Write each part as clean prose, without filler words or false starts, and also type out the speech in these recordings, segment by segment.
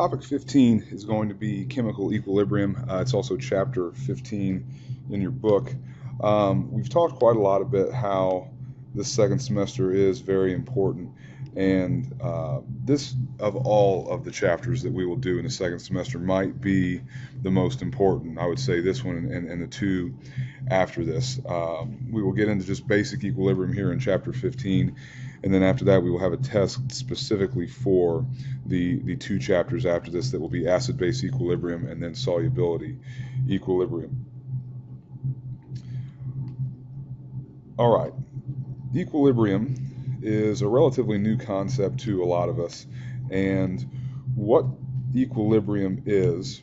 Topic 15 is going to be chemical equilibrium. It's also chapter 15 in your book. We've talked quite a lot about how this second semester is very important, and this, of all of the chapters that we will do in the second semester, might be the most important. I would say this one and the two after this. We will get into just basic equilibrium here in chapter 15, and then after that we will have a test specifically for the two chapters after this that will be acid-base equilibrium and then solubility equilibrium. All right, equilibrium is a relatively new concept to a lot of us, and what equilibrium is,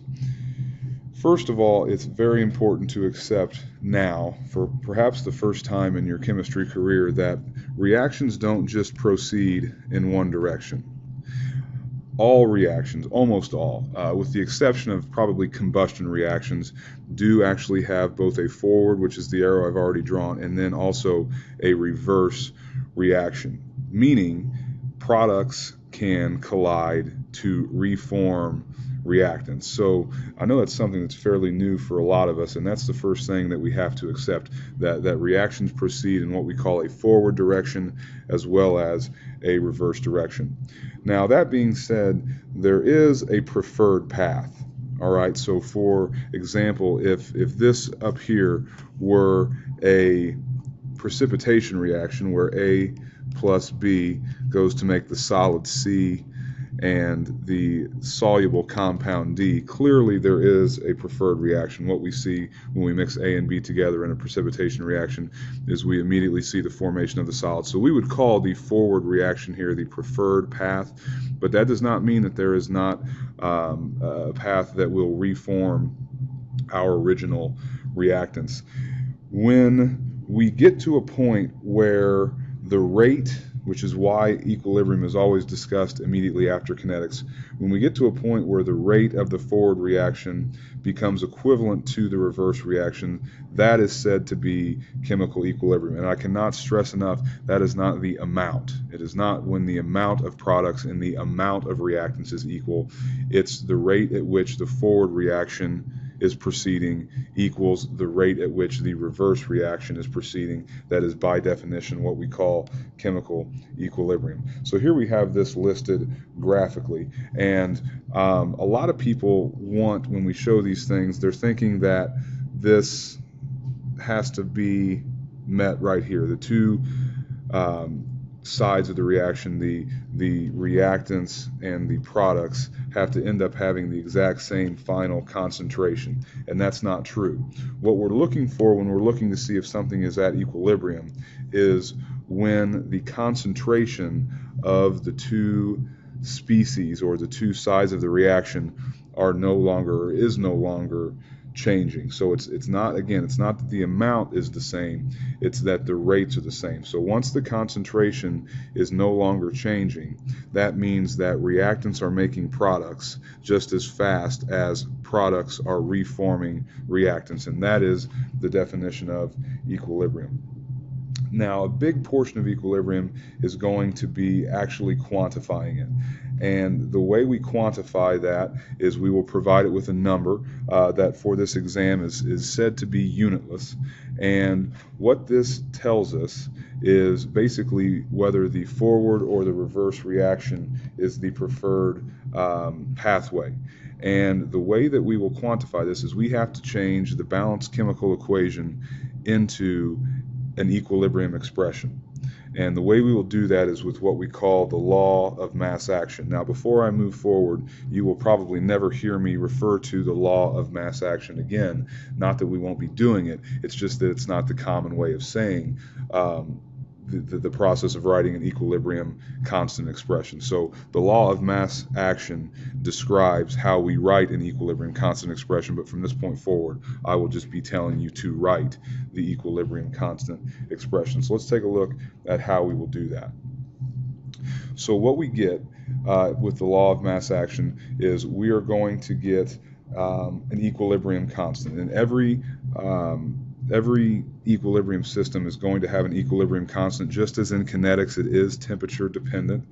first of all, it's very important to accept now, for perhaps the first time in your chemistry career, that reactions don't just proceed in one direction. All reactions, almost all, with the exception of probably combustion reactions, do actually have both a forward, which is the arrow I've already drawn, and then also a reverse reaction, meaning products can collide to reform reactants. So I know that's something that's fairly new for a lot of us, and that's the first thing that we have to accept, that reactions proceed in what we call a forward direction as well as a reverse direction. Now, that being said, there is a preferred path. All right, so for example, if this up here were a precipitation reaction where A plus B goes to make the solid C and the soluble compound D, clearly there is a preferred reaction. What we see when we mix A and B together in a precipitation reaction is we immediately see the formation of the solid. So we would call the forward reaction here the preferred path, but that does not mean that there is not a path that will reform our original reactants. When we get to a point where the rate, which is why equilibrium is always discussed immediately after kinetics, when we get to a point where the rate of the forward reaction becomes equivalent to the reverse reaction, that is said to be chemical equilibrium. And I cannot stress enough, that is not the amount. It is not when the amount of products and the amount of reactants is equal. It's the rate at which the forward reaction is proceeding equals the rate at which the reverse reaction is proceeding. That is by definition what we call chemical equilibrium. So here we have this listed graphically, and a lot of people want, when we show these things, they're thinking that this has to be met right here. The two sides of the reaction, the reactants and the products, have to end up having the exact same final concentration, and that's not true. What we're looking for when we're looking to see if something is at equilibrium is when the concentration of the two species or the two sides of the reaction are no longer, or is no longer, changing. So it's not, again, it's not that the amount is the same, it's that the rates are the same. So once the concentration is no longer changing, that means that reactants are making products just as fast as products are reforming reactants, and that is the definition of equilibrium. Now, a big portion of equilibrium is going to be actually quantifying it. And the way we quantify that is we will provide it with a number that for this exam is said to be unitless. And what this tells us is basically whether the forward or the reverse reaction is the preferred pathway. And the way that we will quantify this is we have to change the balanced chemical equation into an equilibrium expression. And the way we will do that is with what we call the law of mass action. Now, before I move forward, you will probably never hear me refer to the law of mass action again. Not that we won't be doing it, it's just that it's not the common way of saying the process of writing an equilibrium constant expression. So the law of mass action describes how we write an equilibrium constant expression, but from this point forward, I will just be telling you to write the equilibrium constant expression. So let's take a look at how we will do that. So what we get with the law of mass action is we are going to get an equilibrium constant, and every equilibrium system is going to have an equilibrium constant, just as in kinetics it is temperature dependent.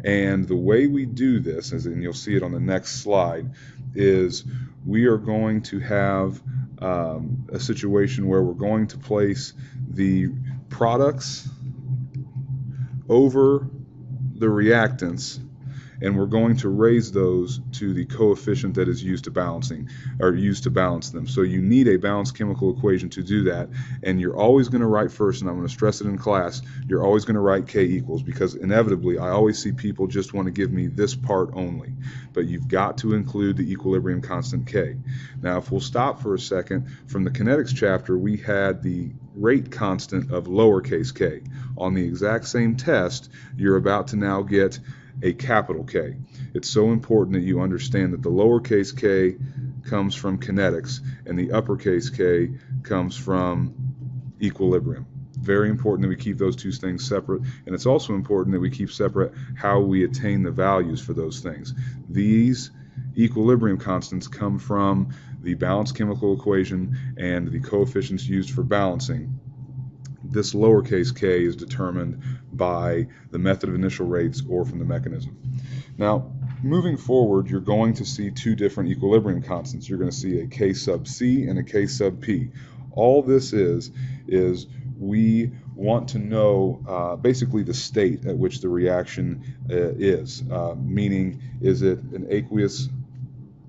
And the way we do this, and you'll see it on the next slide, is we are going to have a situation where we're going to place the products over the reactants, and we're going to raise those to the coefficient that is used to balance them. So you need a balanced chemical equation to do that, and you're always going to write first, and I'm going to stress it in class, you're always going to write K equals, because inevitably I always see people just want to give me this part only, but you've got to include the equilibrium constant K. Now if we'll stop for a second, from the kinetics chapter we had the rate constant of lowercase k. On the exact same test, you're about to now get a capital K. It's so important that you understand that the lowercase k comes from kinetics and the uppercase K comes from equilibrium. Very important that we keep those two things separate, and it's also important that we keep separate how we attain the values for those things. These equilibrium constants come from the balanced chemical equation and the coefficients used for balancing. This lowercase k is determined by the method of initial rates or from the mechanism. Now, moving forward, you're going to see two different equilibrium constants. You're going to see a K sub C and a K sub P. All this is we want to know basically the state at which the reaction is, meaning is it an aqueous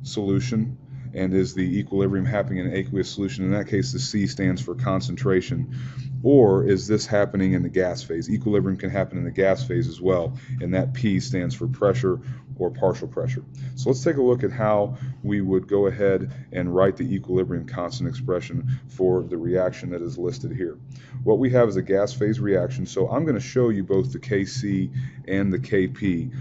solution, and is the equilibrium happening in an aqueous solution? In that case, the C stands for concentration. Or is this happening in the gas phase? Equilibrium can happen in the gas phase as well, and that P stands for pressure or partial pressure. So let's take a look at how we would go ahead and write the equilibrium constant expression for the reaction that is listed here. What we have is a gas phase reaction, so I'm going to show you both the Kc and the Kp.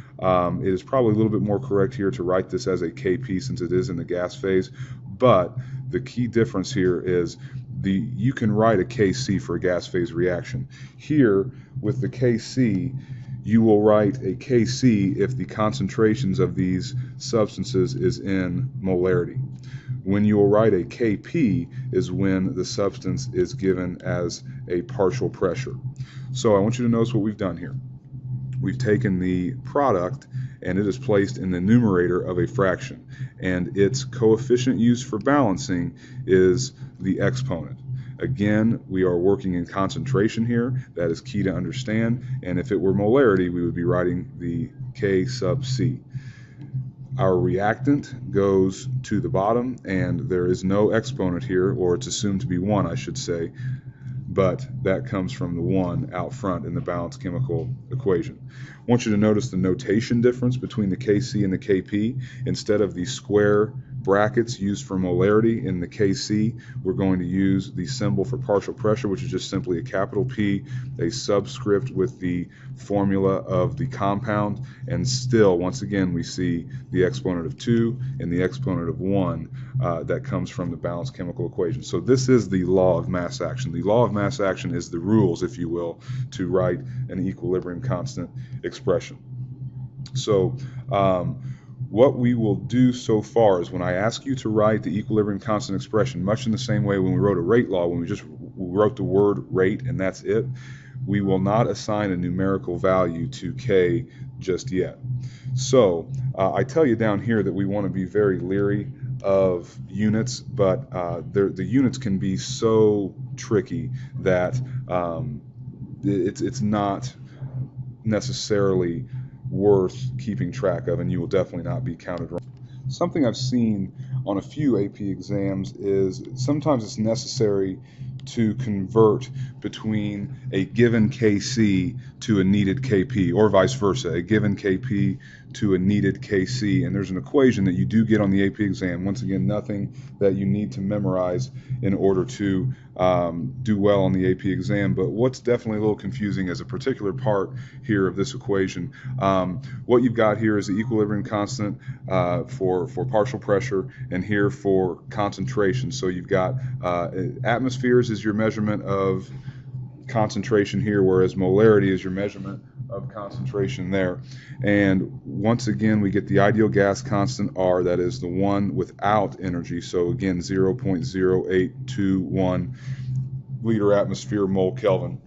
It is probably a little bit more correct here to write this as a Kp since it is in the gas phase, but the key difference here is you can write a Kc for a gas phase reaction. Here, with the Kc, you will write a Kc if the concentrations of these substances is in molarity. When you will write a Kp is when the substance is given as a partial pressure. So I want you to notice what we've done here. We've taken the product and it is placed in the numerator of a fraction, and its coefficient used for balancing is the exponent. Again, we are working in concentration here. That is key to understand, and if it were molarity, we would be writing the K sub C. Our reactant goes to the bottom, and there is no exponent here, or it's assumed to be 1, I should say, but that comes from the 1 out front in the balanced chemical equation. I want you to notice the notation difference between the Kc and the Kp. Instead of the square brackets used for molarity in the Kc, we're going to use the symbol for partial pressure, which is just simply a capital P, a subscript with the formula of the compound, and still, once again, we see the exponent of 2 and the exponent of 1 that comes from the balanced chemical equation. So this is the law of mass action. The law of mass action is the rules, if you will, to write an equilibrium constant expression. So what we will do so far is when I ask you to write the equilibrium constant expression, much in the same way when we wrote a rate law, when we just wrote the word rate and that's it, we will not assign a numerical value to K just yet. So I tell you down here that we want to be very leery of units, but the units can be so tricky that it's not necessarily worth keeping track of, and you will definitely not be counted wrong. Something I've seen on a few AP exams is sometimes it's necessary to convert between a given Kc to a needed Kp, or vice versa, a given Kp to a needed Kc, and there's an equation that you do get on the AP exam. Once again, nothing that you need to memorize in order to do well on the AP exam, but what's definitely a little confusing is a particular part here of this equation. What you've got here is the equilibrium constant for partial pressure, and here for concentration. So you've got atmospheres is your measurement of concentration here, whereas molarity is your measurement of concentration there. And once again, we get the ideal gas constant R, that is the one without energy. So again, 0.0821 liter atmosphere mole Kelvin.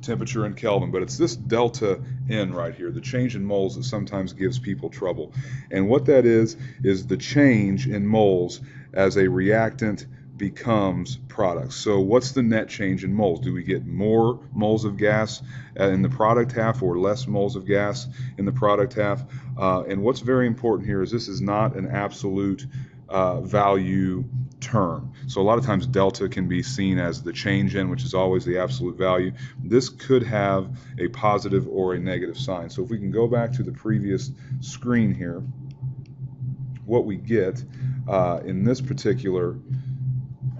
temperature in Kelvin, but it's this delta N right here, the change in moles, that sometimes gives people trouble. And what that is the change in moles as a reactant becomes product. So what's the net change in moles? Do we get more moles of gas in the product half or less moles of gas in the product half? And what's very important here is this is not an absolute value term. So a lot of times delta can be seen as the change in, which is always the absolute value. This could have a positive or a negative sign. So if we can go back to the previous screen here, what we get in this particular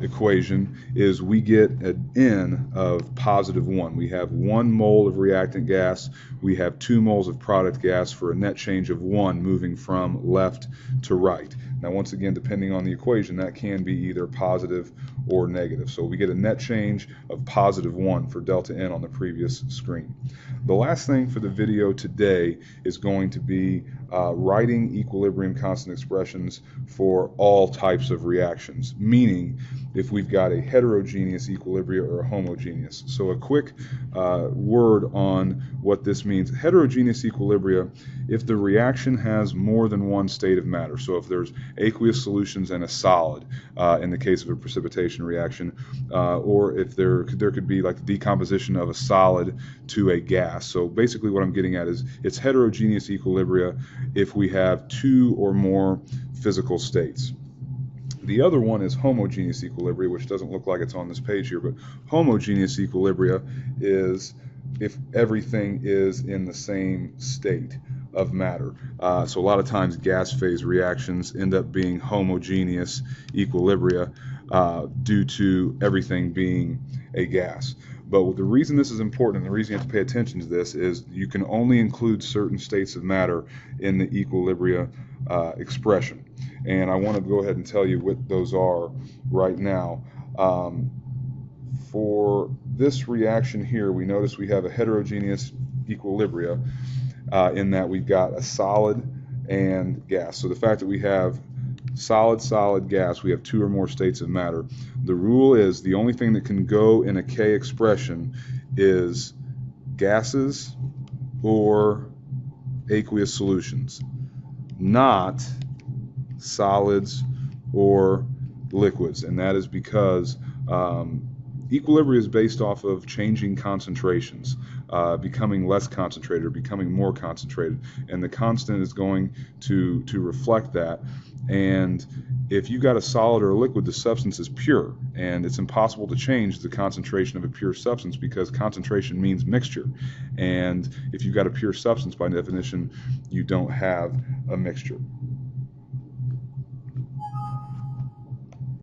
equation is we get an N of positive 1. We have 1 mole of reactant gas, we have 2 moles of product gas for a net change of 1 moving from left to right. Now once again, depending on the equation, that can be either positive or negative. So we get a net change of positive 1 for delta N on the previous screen. The last thing for the video today is going to be writing equilibrium constant expressions for all types of reactions, meaning if we've got a heterogeneous equilibria or a homogeneous. So a quick word on what this means. Heterogeneous equilibria, if the reaction has more than one state of matter, so if there's aqueous solutions and a solid in the case of a precipitation reaction, or if there could be like the decomposition of a solid to a gas. So basically what I'm getting at is it's heterogeneous equilibria if we have 2 or more physical states. The other one is homogeneous equilibria, which doesn't look like it's on this page here, but homogeneous equilibria is if everything is in the same state of matter. So a lot of times gas phase reactions end up being homogeneous equilibria due to everything being a gas. But the reason this is important and the reason you have to pay attention to this is you can only include certain states of matter in the equilibria expression. And I want to go ahead and tell you what those are right now. For this reaction here, we notice we have a heterogeneous equilibria in that we've got a solid and gas. So the fact that we have solid, gas, we have 2 or more states of matter. The rule is the only thing that can go in a K expression is gases or aqueous solutions, not solids or liquids. And that is because equilibria is based off of changing concentrations, becoming less concentrated or becoming more concentrated, and the constant is going to reflect that. And if you've got a solid or a liquid, the substance is pure, and it's impossible to change the concentration of a pure substance because concentration means mixture. And if you've got a pure substance, by definition, you don't have a mixture.